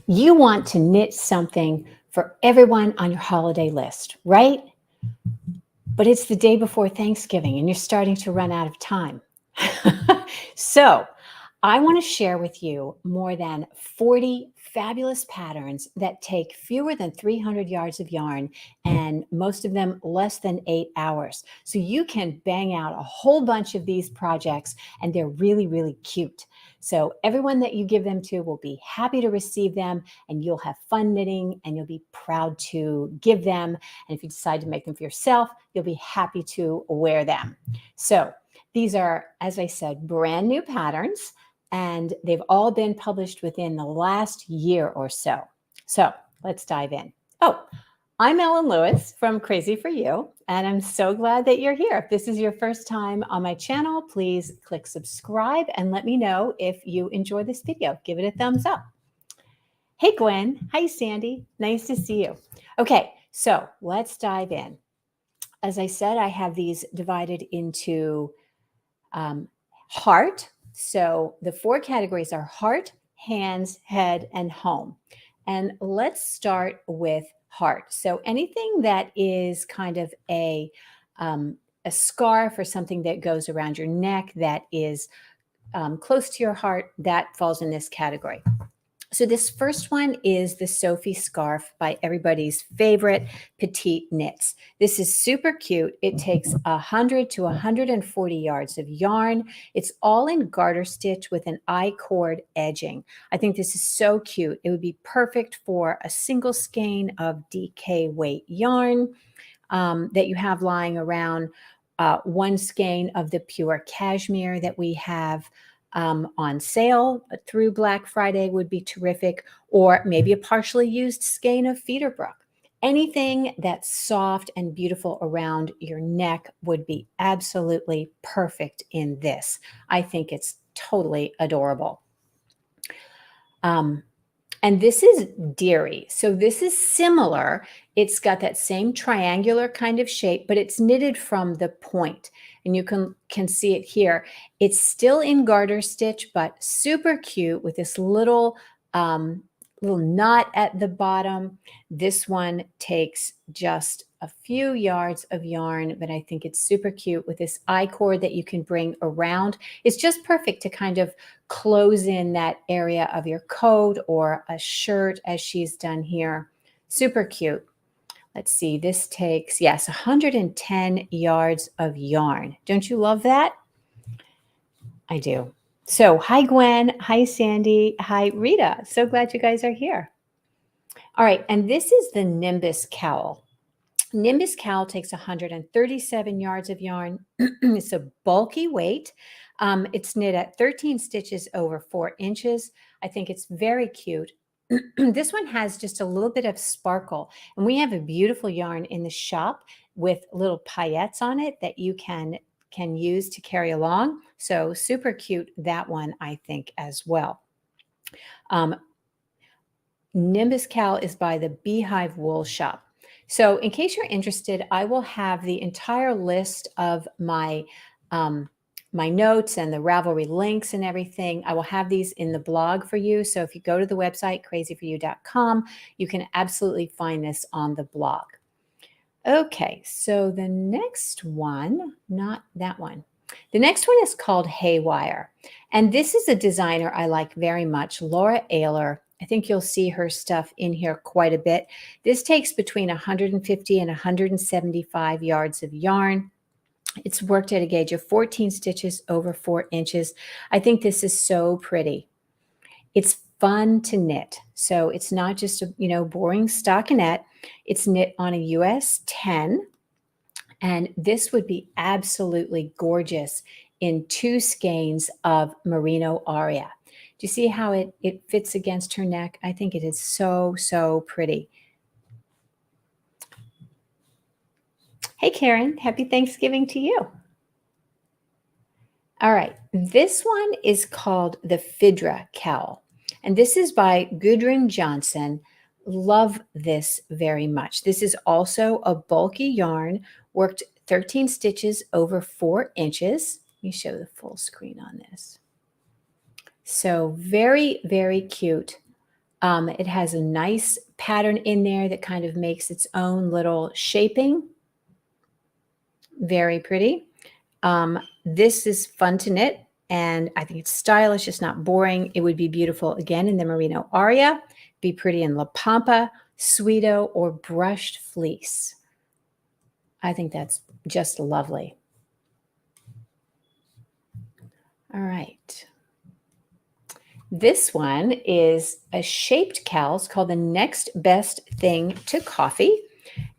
You want to knit something for everyone on your holiday list, right? But it's the day before Thanksgiving and you're starting to run out of time. So, I want to share with you more than 40 fabulous patterns that take fewer than 300 yards of yarn and most of them less than 8 hours. So you can bang out a whole bunch of these projects and they're really, really cute. So everyone that you give them to will be happy to receive them and you'll have fun knitting and you'll be proud to give them. And if you decide to make them for yourself, you'll be happy to wear them. So these are, as I said, brand new patterns, and they've all been published within the last year or so. So let's dive in. Oh, I'm Ellen Lewis from Crazy for You, and I'm so glad that you're here. If this is your first time on my channel, please click subscribe and let me know if you enjoy this video. Give it a thumbs up. Hey, Gwen. Hi, Sandy. Nice to see you. Okay, so let's dive in. As I said, I have these divided into heart. So the 4 categories are heart, hands, head, and home. And let's start with heart. So anything that is kind of a scarf or something that goes around your neck that is close to your heart, that falls in this category. So this first one is the Sophie scarf by everybody's favorite Petite Knits. This is super cute. It takes 100 to 140 yards of yarn. It's all in garter stitch with an I-cord edging. I think this is so cute. It would be perfect for a single skein of DK weight yarn that you have lying around, one skein of the pure cashmere that we have on sale through Black Friday would be terrific, or maybe a partially used skein of Feederbrook. Anything that's soft and beautiful around your neck would be absolutely perfect in this. I think it's totally adorable. And this is Deary. So this is similar. It's got that same triangular kind of shape, but it's knitted from the point. And you can see it here. It's still in garter stitch, but super cute with this little knot at the bottom. This one takes just a few yards of yarn, but I think it's super cute with this I-cord that you can bring around. It's just perfect to kind of close in that area of your coat or a shirt as she's done here. Super cute. Let's see, this takes, yes, 110 yards of yarn. Don't you love that? I do. So hi, Gwen. Hi, Sandy. Hi, Rita. So glad you guys are here. All right, and this is the Nimbus Cowl. Nimbus Cowl takes 137 yards of yarn. It's a bulky weight. It's knit at 13 stitches over 4 inches. I think it's very cute. This one has just a little bit of sparkle, and we have a beautiful yarn in the shop with little paillettes on it that you can use to carry along. So super cute, that one, I think, as well. Nimbus Cowl is by the Beehive Wool Shop. So in case you're interested, I will have the entire list of my my notes and the Ravelry links and everything. I will have these in the blog for you. So if you go to the website, crazyforyou.com, you can absolutely find this on the blog. Okay, so the next one, not that one. The next one is called Haywire. And this is a designer I like very much, Laura Ayler. I think you'll see her stuff in here quite a bit. This takes between 150 and 175 yards of yarn. It's worked at a gauge of 14 stitches over 4 inches. I think this is so pretty. It's fun to knit. So it's not just a boring stockinette. It's knit on a US 10. And this would be absolutely gorgeous in 2 skeins of Merino Aria. Do you see how it fits against her neck? I think it is so, so pretty. Hey, Karen, happy Thanksgiving to you. All right, this one is called the Phaedra Cowl, and this is by Gudrun Johnson. Love this very much. This is also a bulky yarn, worked 13 stitches over 4 inches. Let me show the full screen on this. So very, very cute. It has a nice pattern in there that kind of makes its own little shaping. Very pretty. This is fun to knit, and I think it's stylish. It's not boring. It would be beautiful again in the Merino Aria, be pretty in La Pampa, Sweeto, or brushed fleece. I think that's just lovely. All right. This one is a shaped cowl called The Next Best Thing to Coffee,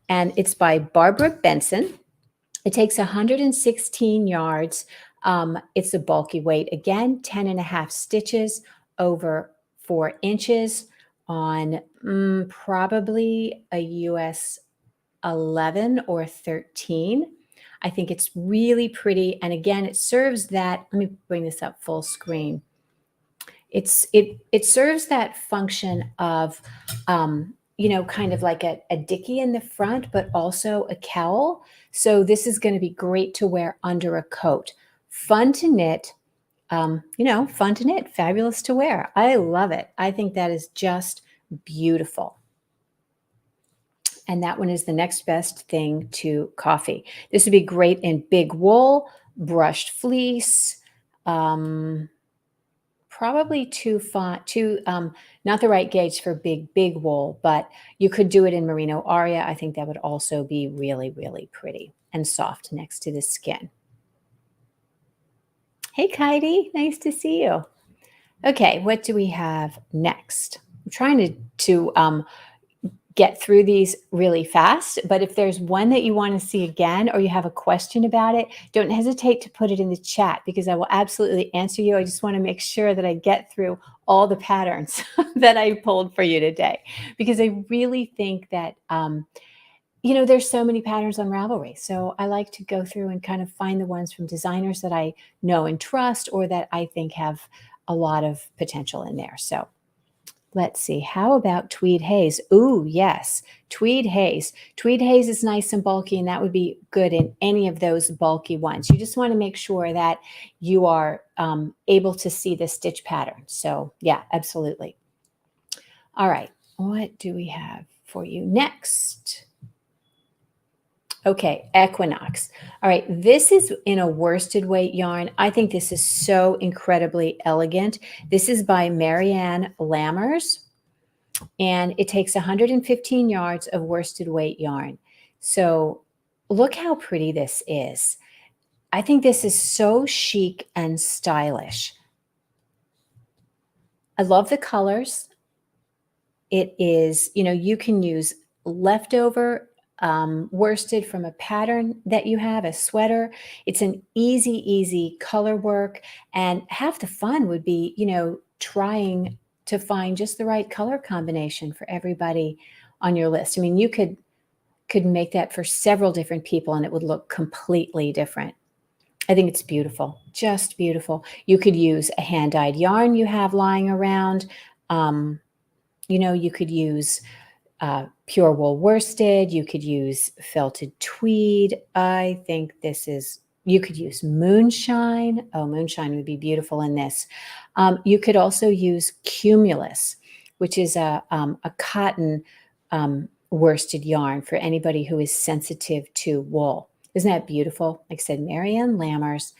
and it's by Barbara Benson. It takes 116 yards. It's a bulky weight. Again, 10 and a half stitches over 4 inches on probably a US 11 or 13. I think it's really pretty. And again, it serves that, let me bring this up full screen. It serves that function of, kind of like a dicky in the front, but also a cowl. So this is going to be great to wear under a coat. Fun to knit, fun to knit, fabulous to wear. I love it. I think that is just beautiful. And that one is The Next Best Thing to Coffee. This would be great in big wool, brushed fleece, probably too not the right gauge for big wool, but you could do it in Merino Aria. I think that would also be really, really pretty and soft next to the skin. Hey, Kaidi, nice to see you. Okay, what do we have next? I'm trying to get through these really fast, but if there's one that you want to see again or you have a question about it, don't hesitate to put it in the chat because I will absolutely answer you. I just want to make sure that I get through all the patterns that I pulled for you today, because I really think that, there's so many patterns on Ravelry. So I like to go through and kind of find the ones from designers that I know and trust or that I think have a lot of potential in there. So let's see. How about Tweed Haze? Ooh, yes. Tweed Haze. Tweed Haze is nice and bulky, and that would be good in any of those bulky ones. You just want to make sure that you are able to see the stitch pattern. So yeah, absolutely. All right. What do we have for you next? Okay, Equinox. All right, this is in a worsted weight yarn. I think this is so incredibly elegant. This is by Marianne Lammers, and it takes 115 yards of worsted weight yarn. So look how pretty this is. I think this is so chic and stylish. I love the colors. It is, you can use leftover worsted from a pattern that you have, a sweater. It's an easy color work. And half the fun would be, trying to find just the right color combination for everybody on your list. I mean, you could make that for several different people and it would look completely different. I think it's beautiful, just beautiful. You could use a hand-dyed yarn you have lying around. You could use pure wool worsted. You could use felted tweed. I think you could use moonshine. Oh, moonshine would be beautiful in this. You could also use cumulus, which is a cotton worsted yarn for anybody who is sensitive to wool. Isn't that beautiful? Like I said, Marianne Lammers,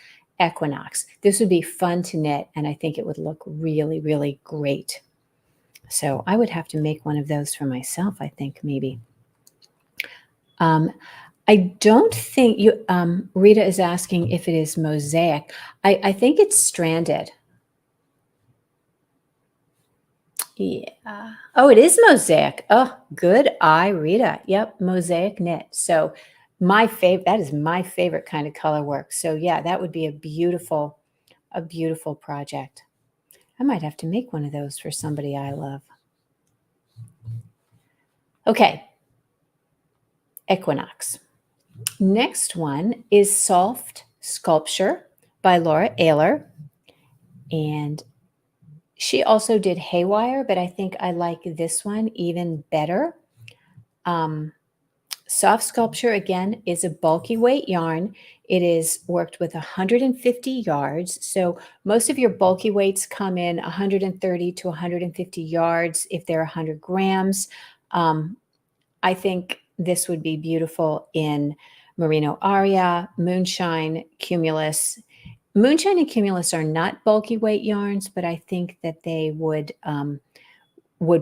Equinox. This would be fun to knit, and I think it would look really, really great. So I would have to make one of those for myself, I think, maybe. I don't think you, Rita is asking if it is mosaic. I think it's stranded. Yeah. Oh, it is mosaic. Oh, good eye, Rita. Yep, mosaic knit. So that is my favorite kind of color work. So yeah, that would be a beautiful project. I might have to make one of those for somebody I love. Okay, Equinox. Next one is Soft Sculpture by Laura Ayler. And she also did Haywire, but I think I like this one even better. Soft Sculpture, again, is a bulky weight yarn. It is worked with 150 yards. So most of your bulky weights come in 130 to 150 yards if they're 100 grams. I think this would be beautiful in Merino Aria, Moonshine, Cumulus. Moonshine and Cumulus are not bulky weight yarns, but I think that they would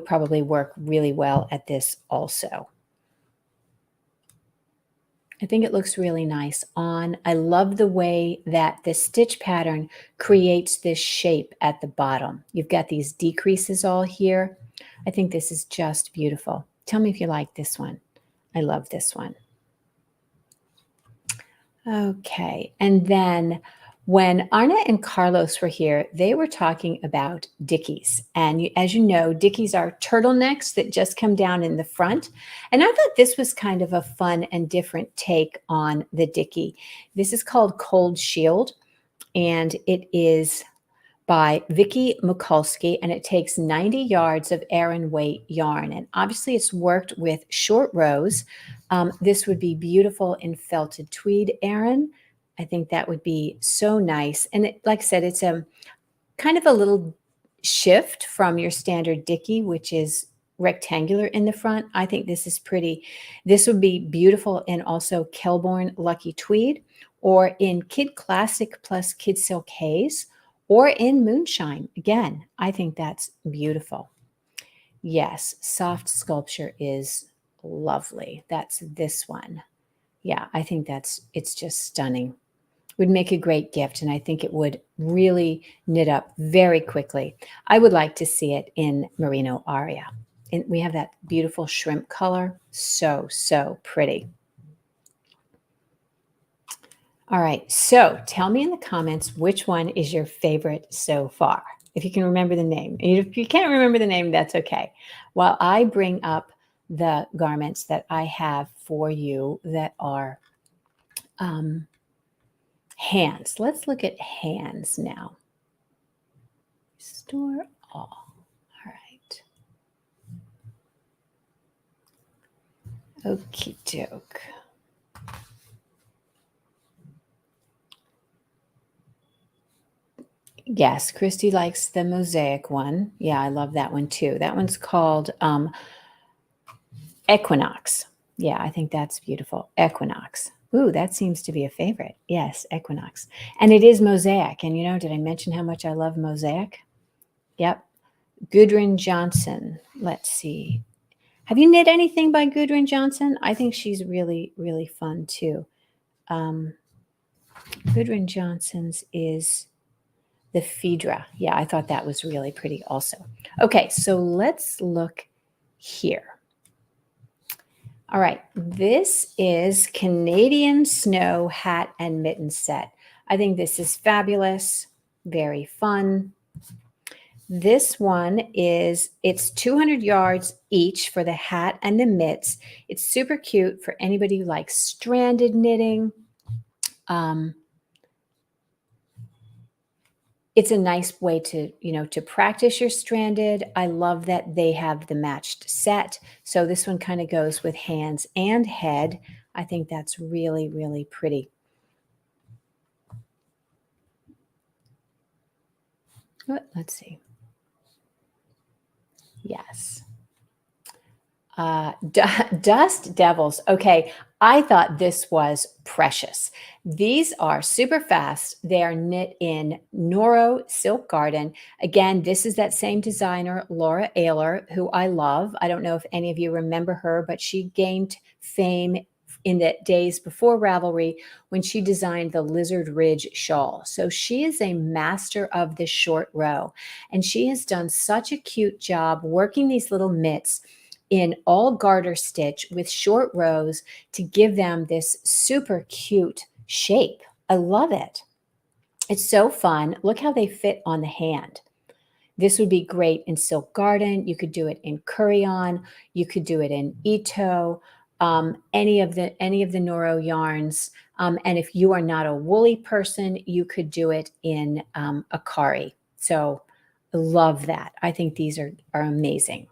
probably work really well at this also. I think it looks really nice on. I love the way that the stitch pattern creates this shape at the bottom. You've got these decreases all here. I think this is just beautiful. Tell me if you like this one. I love this one. Okay, and then when Arna and Carlos were here, they were talking about Dickies. And as you know, Dickies are turtlenecks that just come down in the front. And I thought this was kind of a fun and different take on the Dickie. This is called Cold Shield, and it is by Vicki Mikulski, and it takes 90 yards of Aran weight yarn. And obviously it's worked with short rows. This would be beautiful in felted tweed Aran. I think that would be so nice. And like I said, it's a kind of a little shift from your standard Dickie, which is rectangular in the front. I think this is pretty. This would be beautiful in also Kelborn Lucky Tweed, or in Kid Classic plus Kid Silk Haze, or in Moonshine. Again, I think that's beautiful. Yes, soft sculpture is lovely. That's this one. Yeah, I think it's just stunning. Would make a great gift, and I think it would really knit up very quickly. I would like to see it in Merino Aria. And we have that beautiful shrimp color. So, so pretty. All right, so tell me in the comments which one is your favorite so far, if you can remember the name. If you can't remember the name, that's okay. While I bring up the garments that I have for you that are hands. Let's look at hands now. Store all. All right. Okie doke. Yes, Christy likes the mosaic one. Yeah, I love that one too. That one's called Equinox. Yeah, I think that's beautiful. Equinox. Ooh, that seems to be a favorite. Yes, Equinox. And it is mosaic. And did I mention how much I love mosaic? Yep. Gudrun Johnson. Let's see. Have you knit anything by Gudrun Johnson? I think she's really, really fun too. Gudrun Johnson's is the Phaedra. Yeah, I thought that was really pretty also. Okay, so let's look here. All right, this is Canadian Snow Hat and Mitten Set. I think this is fabulous, very fun. This one it's 200 yards each for the hat and the mitts. It's super cute for anybody who likes stranded knitting. It's a nice way to, to practice your stranded. I love that they have the matched set. So this one kind of goes with hands and head. I think that's really, really pretty. Let's see. Yes. Dust Devils. Okay, I thought this was precious. These are super fast. They are knit in Noro Silk Garden. Again, this is that same designer, Laura Ayler, who I love. I don't know if any of you remember her, but she gained fame in the days before Ravelry when she designed the Lizard Ridge shawl. So she is a master of the short row, and she has done such a cute job working these little mitts in all garter stitch with short rows to give them this super cute shape. I love it. It's so fun. Look how they fit on the hand. This would be great in Silk Garden. You could do it in Curry-On. You could do it in Ito, any of the Noro yarns. And if you are not a woolly person, you could do it in Akari. So I love that. I think these are amazing.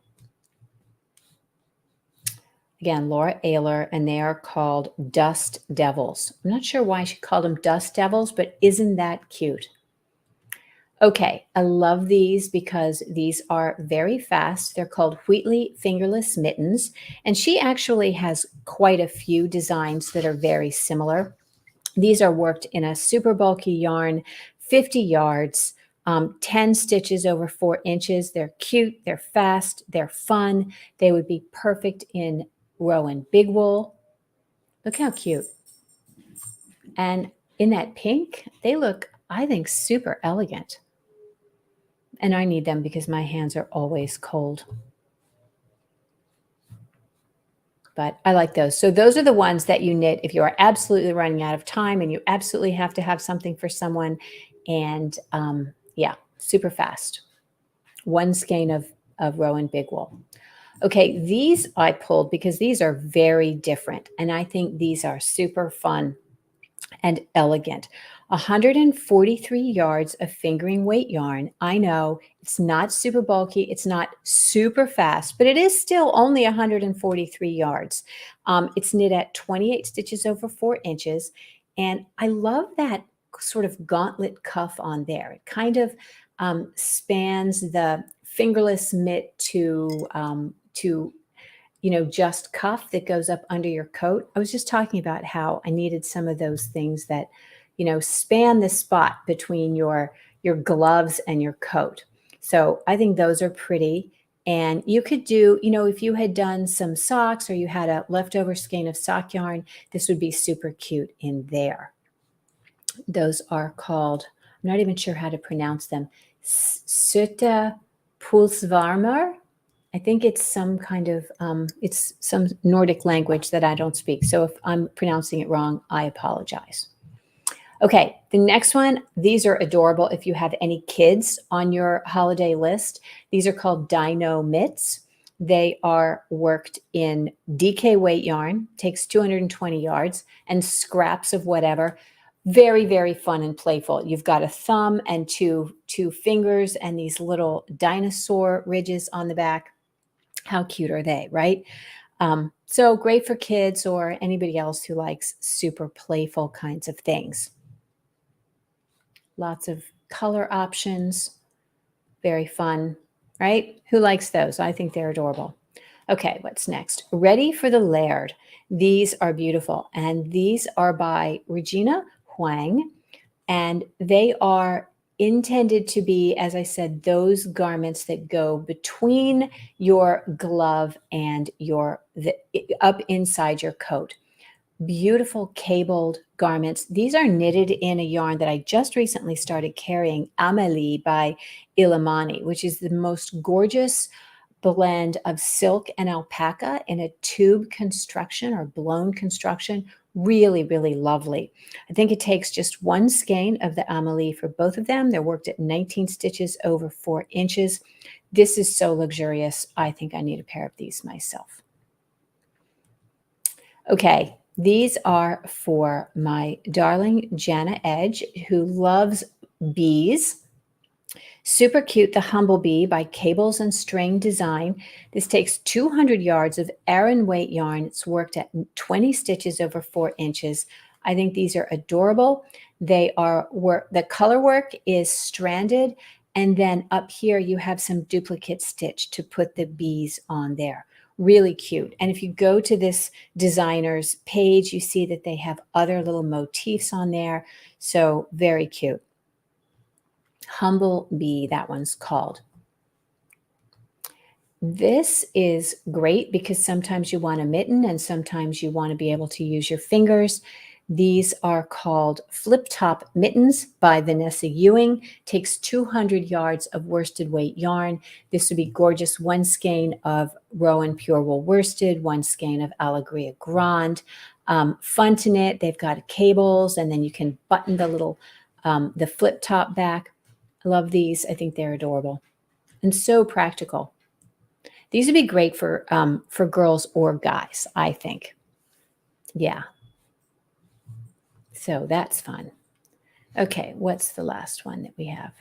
Again, Laura Ayler, and they are called Dust Devils. I'm not sure why she called them Dust Devils, but isn't that cute? Okay, I love these because these are very fast. They're called Wheatley Fingerless Mittens, and she actually has quite a few designs that are very similar. These are worked in a super bulky yarn, 50 yards, 10 stitches over 4 inches. They're cute, they're fast, they're fun. They would be perfect in Rowan Big Wool. Look how cute. And in that pink, they look, I think, super elegant. And I need them because my hands are always cold. But I like those. So those are the ones that you knit if you are absolutely running out of time and you absolutely have to have something for someone. And yeah, super fast. One skein of Rowan Big Wool. Okay, these I pulled because these are very different. And I think these are super fun and elegant. 143 yards of fingering weight yarn. I know it's not super bulky, it's not super fast, but it is still only 143 yards. It's knit at 28 stitches over 4 inches. And I love that sort of gauntlet cuff on there. It kind of spans the fingerless mitt to just cuff that goes up under your coat. I was just talking about how I needed some of those things that, span the spot between your gloves and your coat. So I think those are pretty. And you could do, if you had done some socks or you had a leftover skein of sock yarn, this would be super cute in there. Those are called, I'm not even sure how to pronounce them, Sutta Pulsvarmer. I think it's some kind of, it's some Nordic language that I don't speak. So if I'm pronouncing it wrong, I apologize. Okay, the next one, these are adorable if you have any kids on your holiday list. These are called Dino Mitts. They are worked in DK weight yarn, takes 220 yards, and scraps of whatever. Very, very fun and playful. You've got a thumb and two fingers and these little dinosaur ridges on the back. How cute are they, right? So great for kids or anybody else who likes super playful kinds of things. Lots of color options, very fun, right? Who likes those? I think they're adorable. Okay, what's next? Ready for the Laird. These are beautiful, and these are by Regina Huang, and they are intended to be, as I said, those garments that go between your glove and up inside your coat. Beautiful cabled garments. These are knitted in a yarn that I just recently started carrying, Amélie by Illimani, which is the most gorgeous blend of silk and alpaca in a tube construction or blown construction. Really, really lovely. I think it takes just one skein of the Amélie for both of them. They're worked at 19 stitches over 4 inches. This is so luxurious. I think I need a pair of these myself. Okay, these are for my darling Jana Edge, who loves bees. Super cute, the Humblebee by Cables and String Design. This takes 200 yards of Aran weight yarn. It's worked at 20 stitches over 4 inches. I think these are adorable. The color work is stranded, and then up here you have some duplicate stitch to put the bees on there. Really cute. And if you go to this designer's page, you see that they have other little motifs on there. So very cute. Humblebee, that one's called. This is great because sometimes you want a mitten and sometimes you want to be able to use your fingers. These are called Flip Top Mittens by Vanessa Ewing. Takes 200 yards of worsted weight yarn. This would be gorgeous. One skein of Rowan Pure Wool worsted, one skein of Allegria Grande. Fun to knit. They've got cables, and then you can button the little the flip top back. I love these. I think they're adorable and so practical. These would be great for girls or guys, I think. Yeah. So that's fun. Okay, what's the last one that we have?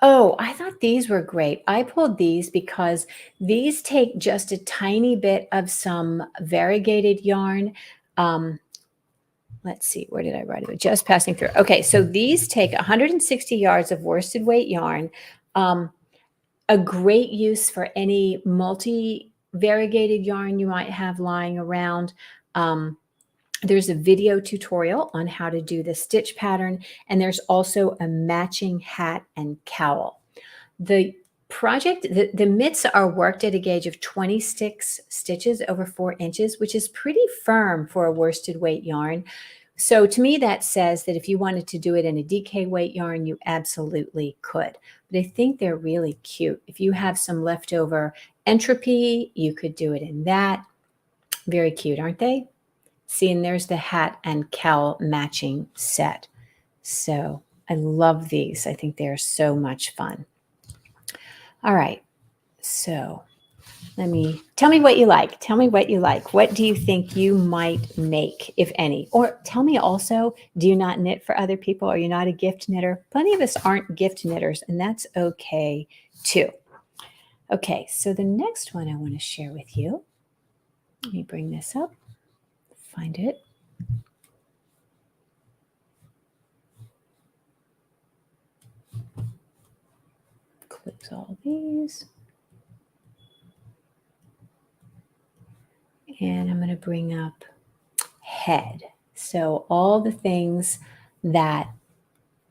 Oh, I thought these were great. I pulled these because these take just a tiny bit of some variegated yarn. Um, let's see, where did I write it? Just passing through. Okay, so these take 160 yards of worsted weight yarn. Um, a great use for any multi-variegated yarn you might have lying around. Um, there's a video tutorial on how to do the stitch pattern, and there's also a matching hat and cowl. The the mitts are worked at a gauge of 26 stitches over 4 inches, which is pretty firm for a worsted weight yarn. So to me, that says that if you wanted to do it in a DK weight yarn, you absolutely could. But I think they're really cute. If you have some leftover entropy, you could do it in that. Very cute, aren't they? See, and there's the hat and cowl matching set. So I love these. I think they're so much fun. All right. So tell me what you like. Tell me what you like. What do you think you might make, if any? Or tell me also, do you not knit for other people? Are you not a gift knitter? Plenty of us aren't gift knitters, and that's okay too. Okay, so the next one I want to share with you. Let me bring this up, find it. Close all these. And I'm going to bring up head. So all the things that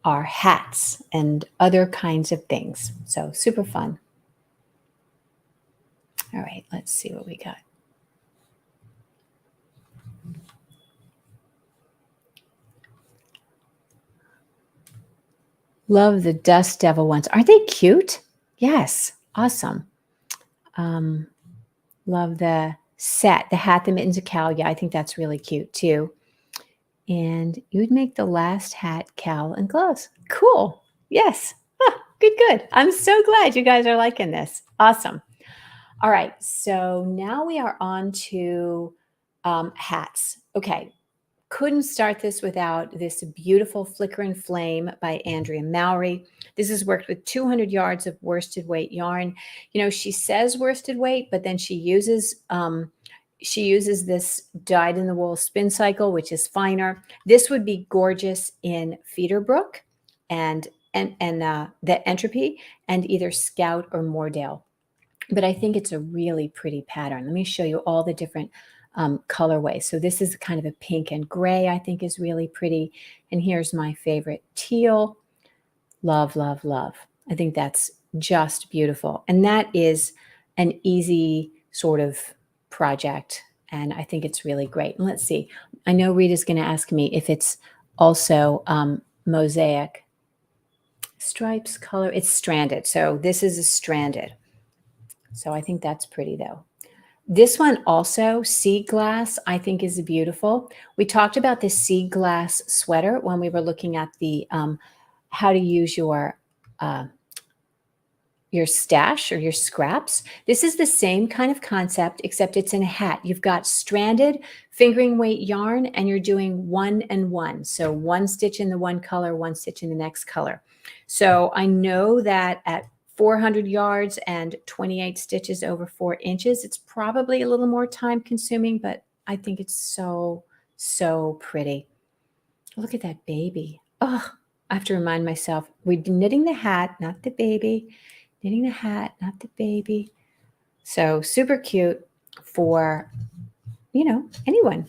are hats and other kinds of things. So super fun. All right, let's see what we got. Love the Dust Devil ones. Aren't they cute? Yes, awesome. Love the set, the hat, the mittens, a cowl. Yeah, I think that's really cute too. And you would make the last hat, cowl, and gloves. Cool. Yes. Good, good. I'm so glad you guys are liking this. Awesome. All right. So now we are on to hats. Okay. Couldn't start this without this beautiful Flicker and Flame by Andrea Mowry. This is worked with 200 yards of worsted weight yarn. You know, she says worsted weight, but then she uses this dyed in the wool spin cycle, which is finer. This would be gorgeous in Feederbrook and the Entropy and either Scout or Moordale. But I think it's a really pretty pattern. Let me show you all the different colorway. So this is kind of a pink and gray, I think is really pretty. And here's my favorite teal. Love, love, love. I think that's just beautiful. And that is an easy sort of project. And I think it's really great. And let's see. I know Rita's going to ask me if it's also mosaic. Stripes color. It's stranded. So this is a stranded. So I think that's pretty though. This one also, Sea Glass, I think is beautiful. We talked about this Sea Glass sweater when we were looking at the how to use your stash or your scraps. This is the same kind of concept, except it's in a hat. You've got stranded fingering weight yarn, and you're doing 1 and 1. So 1 stitch in the one color, 1 stitch in the next color. So I know that at 400 yards and 28 stitches over 4 inches, it's probably a little more time consuming, but I think it's so, so pretty. Look at that baby. Oh, I have to remind myself, we're knitting the hat, not the baby. Knitting the hat, not the baby. So super cute for, you know, anyone.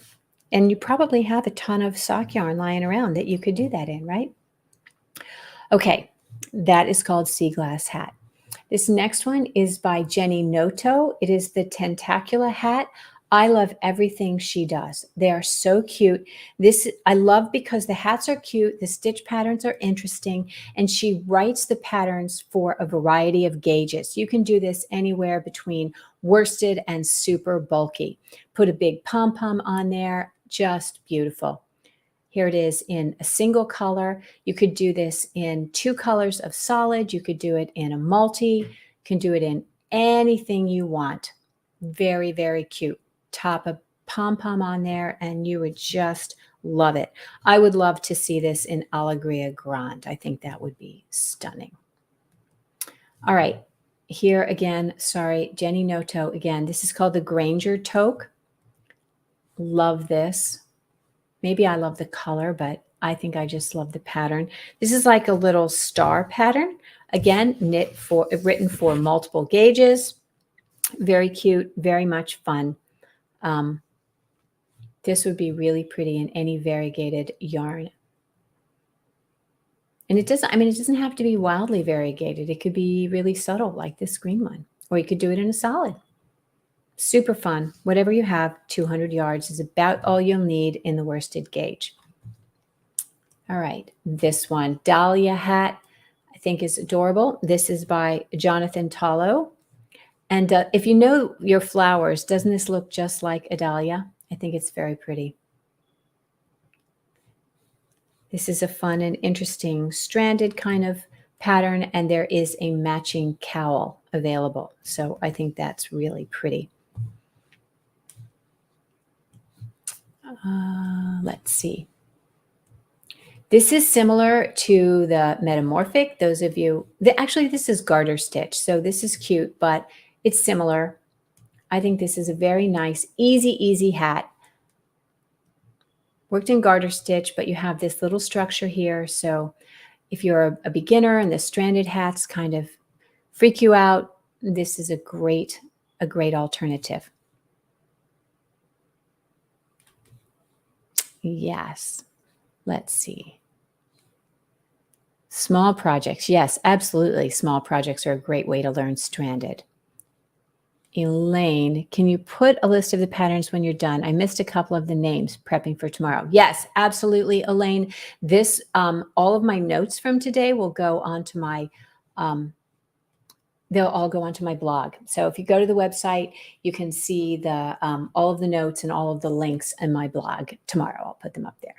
And you probably have a ton of sock yarn lying around that you could do that in, right? Okay, that is called Sea Glass Hat. This next one is by Jenny Noto. It is the Tentacula hat. I love everything she does. They are so cute. This I love because the hats are cute, the stitch patterns are interesting, and she writes the patterns for a variety of gauges. You can do this anywhere between worsted and super bulky. Put a big pom-pom on there, just beautiful. Here it is in a single color. You could do this in 2 colors of solid. You could do it in a multi. You can do it in anything you want. Very, very cute. Top a pom-pom on there and you would just love it. I would love to see this in Alegria Grande. I think that would be stunning. All right. Here again, sorry, Jenny Noto again. This is called the Granger Toque. Love this. Maybe I love the color, but I think I just love the pattern. This is like a little star pattern. Again, written for multiple gauges. Very cute, very much fun. This would be really pretty in any variegated yarn. And it doesn't have to be wildly variegated. It could be really subtle, like this green one, or you could do it in a solid. Super fun. Whatever you have, 200 yards is about all you'll need in the worsted gauge. All right, this one, Dahlia hat, I think is adorable. This is by Jonathan Tallow. And if you know your flowers, doesn't this look just like a dahlia? I think it's very pretty. This is a fun and interesting stranded kind of pattern, and there is a matching cowl available. So I think that's really pretty. Let's see. This is similar to the Metamorphic. Those of you, actually this is garter stitch, so this is cute, but it's similar. I think this is a very nice, easy hat. Worked in garter stitch, but you have this little structure here. So if you're a beginner and the stranded hats kind of freak you out, this is a great alternative. Yes. Let's see. Small projects. Yes, absolutely. Small projects are a great way to learn stranded. Elaine, can you put a list of the patterns when you're done? I missed a couple of the names prepping for tomorrow. Yes, absolutely, Elaine. This, all of my notes from today will go onto my, they'll all go onto my blog. So if you go to the website, you can see the all of the notes and all of the links in my blog tomorrow. I'll put them up there.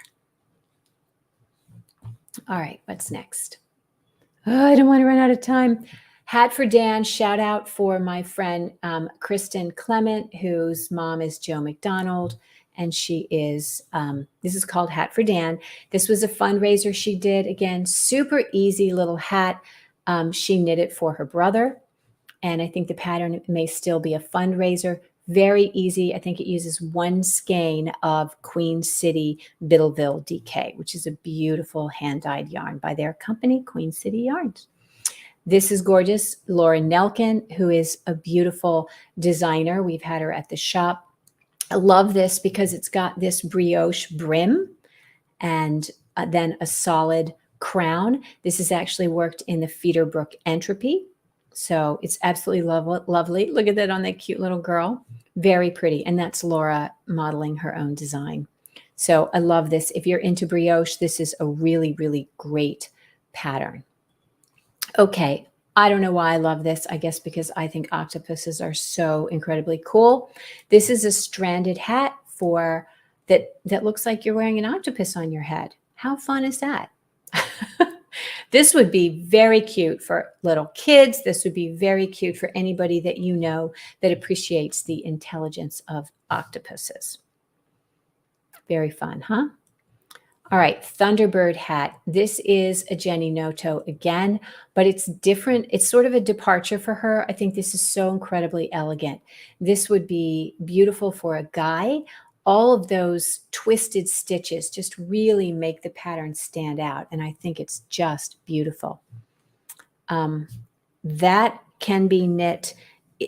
All right, what's next? Oh, I don't want to run out of time. Hat for Dan, shout out for my friend Kristen Clement, whose mom is Joe McDonald. And she is, this is called Hat for Dan. This was a fundraiser she did. Again, super easy little hat. She knit it for her brother. And I think the pattern may still be a fundraiser. Very easy. I think it uses one skein of Queen City Biddleville DK, which is a beautiful hand-dyed yarn by their company, Queen City Yarns. This is gorgeous. Laura Nelkin, who is a beautiful designer. We've had her at the shop. I love this because it's got this brioche brim and then a solid crown. This is actually worked in the Feederbrook Entropy. So it's absolutely lovely. Look at that on that cute little girl. Very pretty. And that's Laura modeling her own design. So I love this. If you're into brioche, this is a really, really great pattern. Okay. I don't know why I love this. I guess because I think octopuses are so incredibly cool. This is a stranded hat for that looks like you're wearing an octopus on your head. How fun is that? This would be very cute for little kids. This would be very cute for anybody that you know that appreciates the intelligence of octopuses. Very fun, huh? All right, Thunderbird hat. This is a Jenny Noto again, but it's different. It's sort of a departure for her. I think this is so incredibly elegant. This would be beautiful for a guy. All of those twisted stitches just really make the pattern stand out, and I think it's just beautiful. That can be knit.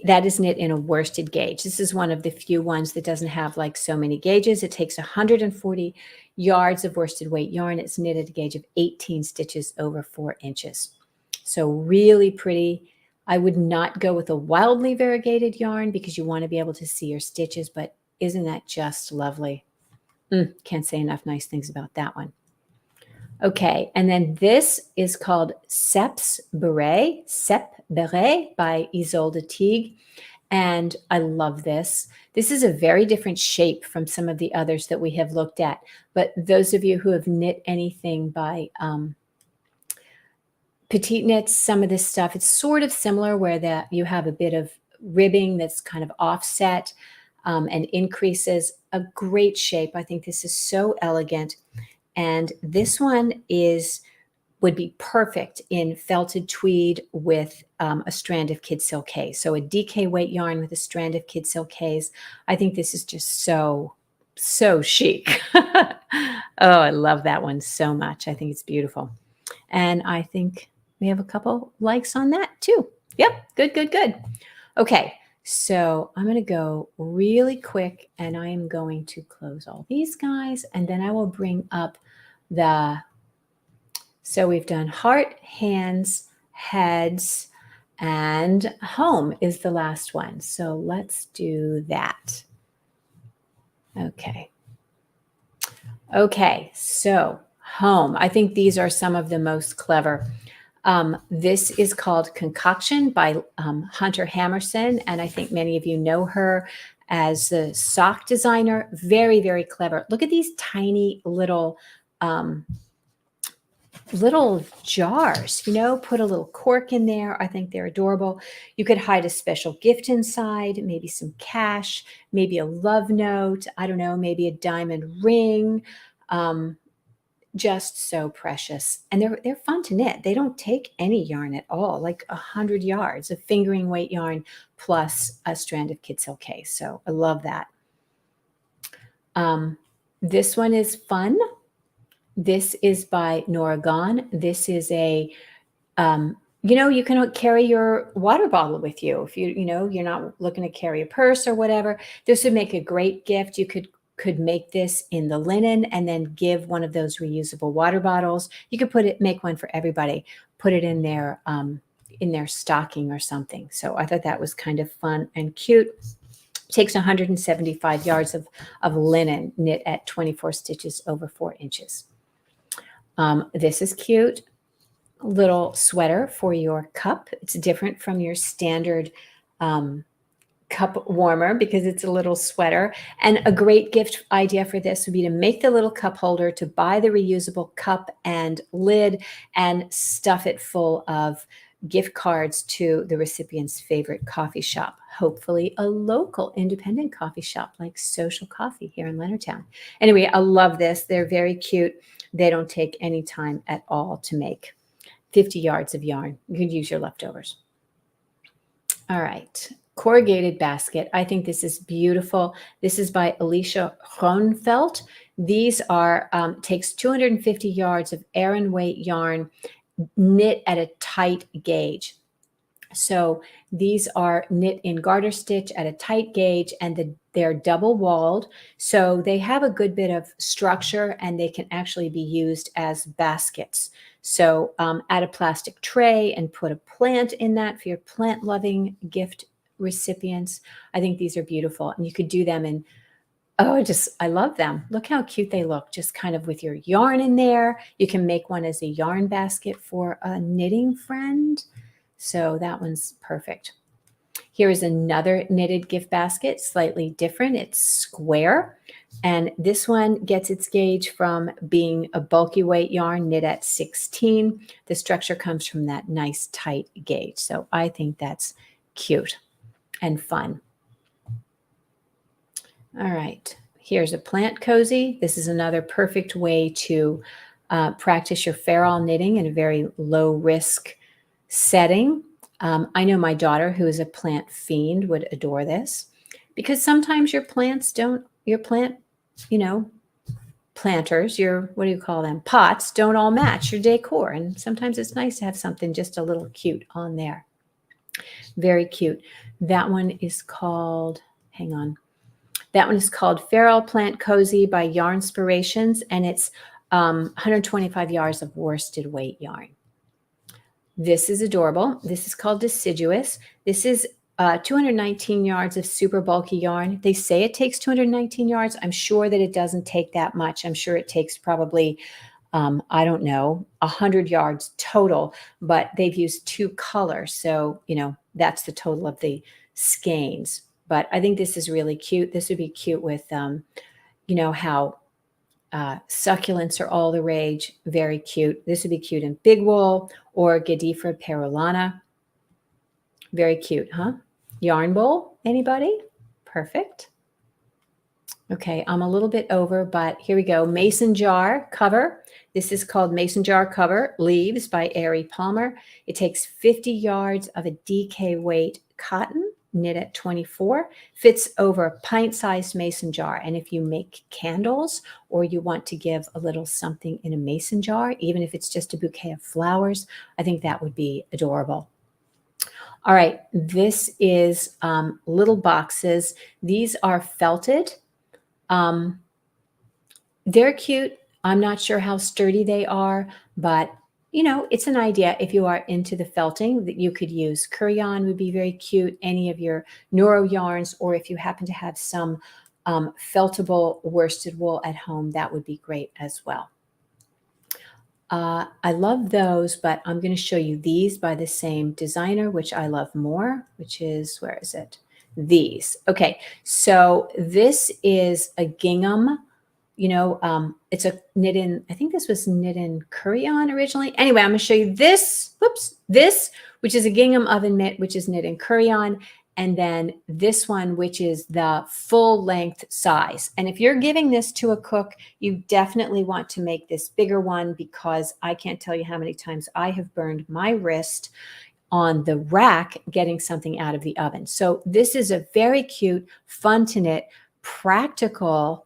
That is knit in a worsted gauge. This is one of the few ones that doesn't have like so many gauges. It takes 140 yards of worsted weight yarn. It's knit at a gauge of 18 stitches over 4 inches. So really pretty. I would not go with a wildly variegated yarn because you want to be able to see your stitches, but isn't that just lovely? Can't say enough nice things about that one. Okay, and then this is called Seps Beret by Isolde Teague. And I love this. This is a very different shape from some of the others that we have looked at. But those of you who have knit anything by Petite Knits, some of this stuff, it's sort of similar where you have a bit of ribbing that's kind of offset and increases. A great shape. I think this is so elegant. And this one is would be perfect in felted tweed with a strand of kid silk haze. So a DK weight yarn with a strand of kid silk haze. I think this is just so chic. Oh, I love that one so much. I think it's beautiful. And I think we have a couple likes on that too. Yep, good, good, good. Okay, so I'm going to go really quick and I am going to close all these guys and then I will bring up so we've done heart, hands, heads, and home is the last one. So let's do that. Okay. Okay, so home. I think these are some of the most clever. This is called Concoction by Hunter Hammerson, and I think many of you know her as the sock designer. Very, very clever. Look at these tiny little jars, put a little cork in there. I think they're adorable. You could hide a special gift inside, maybe some cash, maybe a love note. I don't know, maybe a diamond ring. Just so precious. And they're fun to knit. They don't take any yarn at all, like 100 yards of fingering weight yarn plus a strand of kid silk haze. So I love that. This one is fun. This is by Nora Gahn. This is a, you can carry your water bottle with you. If you're not looking to carry a purse or whatever, this would make a great gift. You could make this in the linen and then give one of those reusable water bottles. You could make one for everybody, put it in their stocking or something. So I thought that was kind of fun and cute. It takes 175 yards of linen knit at 24 stitches over 4 inches. This is cute. Little sweater for your cup. It's different from your standard cup warmer because it's a little sweater. And a great gift idea for this would be to make the little cup holder, to buy the reusable cup and lid and stuff it full of gift cards to the recipient's favorite coffee shop, hopefully a local independent coffee shop like Social Coffee here in Leonardtown. Anyway, I love this. They're very cute. They don't take any time at all to make. 50 yards of yarn. You could use your leftovers. All right. Corrugated basket. I think this is beautiful. This is by Alicia Hohenfeld. These are, takes 250 yards of Aran weight yarn knit at a tight gauge. So these are knit in garter stitch at a tight gauge and they're double walled. So they have a good bit of structure and they can actually be used as baskets. So add a plastic tray and put a plant in that for your plant loving gift recipients. I think these are beautiful and you could do them in, I love them. Look how cute they look, just kind of with your yarn in there. You can make one as a yarn basket for a knitting friend. So that one's perfect. Here is another knitted gift basket, slightly different. It's square. And this one gets its gauge from being a bulky weight yarn knit at 16. The structure comes from that nice tight gauge. So I think that's cute and fun. All right, here's a plant cozy. This is another perfect way to practice your Farall knitting in a very low risk setting. I know my daughter, who is a plant fiend, would adore this because sometimes your planters, what do you call them? Pots don't all match your decor. And sometimes it's nice to have something just a little cute on there. Very cute. That one is called, hang on. That one is called Farall Plant Cozy by Yarnspirations, and it's 125 yards of worsted weight yarn. This is adorable. This is called Deciduous. This is 219 yards of super bulky yarn. They say it takes 219 yards. I'm sure that it doesn't take that much. I'm sure it takes probably, 100 yards total, but they've used 2 colors. So, that's the total of the skeins. But I think this is really cute. This would be cute with, how succulents are all the rage. Very cute. This would be cute in big wool or Godifa Perulana. Very cute, huh? Yarn bowl, anybody? Perfect. Okay, I'm a little bit over, but here we go. Mason jar cover. This is called Mason jar cover leaves by Ari Palmer. It takes 50 yards of a DK weight cotton knit at 24, fits over a pint-sized mason jar. And if you make candles or you want to give a little something in a mason jar, even if it's just a bouquet of flowers, I think that would be adorable. All right, this is little boxes. These are felted. Um, they're cute. I'm not sure how sturdy they are, but you know, it's an idea if you are into the felting that you could use. Curion would be very cute, any of your Noro yarns, or if you happen to have some feltable worsted wool at home, that would be great as well. I love those, but I'm going to show you these by the same designer, which I love more, which is, where is it? These. Okay, so this is a gingham. You know, it's a knit in, I think this was knit in Curion originally. Anyway, I'm going to show you this, this, which is a gingham oven mitt, which is knit in Curion. And then this one, which is the full length size. And if you're giving this to a cook, you definitely want to make this bigger one, because I can't tell you how many times I have burned my wrist on the rack getting something out of the oven. So this is a very cute, fun to knit, practical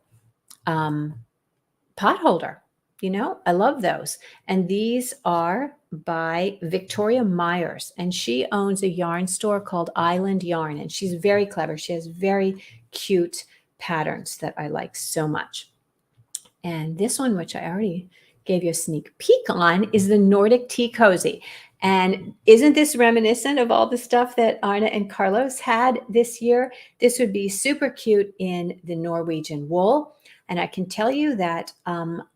pot holder. You know, I love those. And these are by Victoria Myers, and she owns a yarn store called Island Yarn, and she's very clever. She has very cute patterns that I like so much. And this one, which I already gave you a sneak peek on, is the Nordic Tea Cozy. And isn't this reminiscent of all the stuff that Arne and Carlos had this year? This would be super cute in the Norwegian wool. And I can tell you that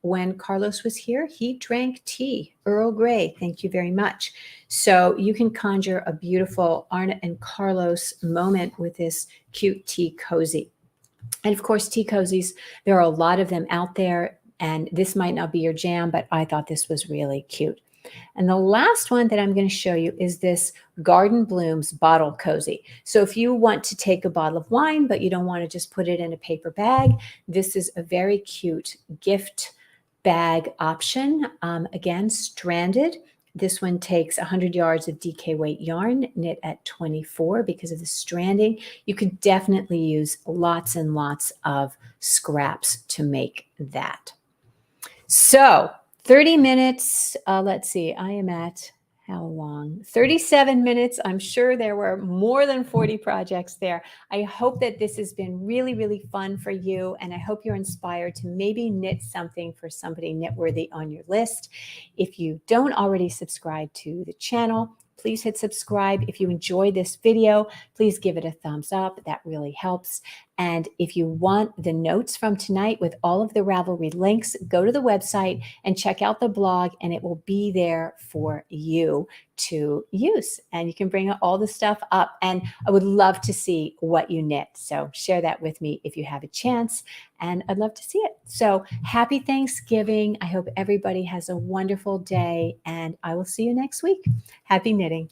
when Carlos was here, he drank tea, Earl Grey. Thank you very much. So you can conjure a beautiful Arne and Carlos moment with this cute tea cozy. And of course, tea cozies, there are a lot of them out there, and this might not be your jam, but I thought this was really cute. And the last one that I'm going to show you is this Garden Blooms bottle cozy. So if you want to take a bottle of wine, but you don't want to just put it in a paper bag, this is a very cute gift bag option. Again, stranded. This one takes 100 yards of DK weight yarn, knit at 24 because of the stranding. You could definitely use lots and lots of scraps to make that. So 30 minutes. Let's see, I am at how long? 37 minutes. I'm sure there were more than 40 projects there. I hope that this has been really, really fun for you. And I hope you're inspired to maybe knit something for somebody knitworthy on your list. If you don't already subscribe to the channel, please hit subscribe. If you enjoy this video, please give it a thumbs up. That really helps. And if you want the notes from tonight with all of the Ravelry links, go to the website and check out the blog, and it will be there for you to use. And you can bring all the stuff up, and I would love to see what you knit. So share that with me if you have a chance, and I'd love to see it. So happy Thanksgiving. I hope everybody has a wonderful day, and I will see you next week. Happy knitting.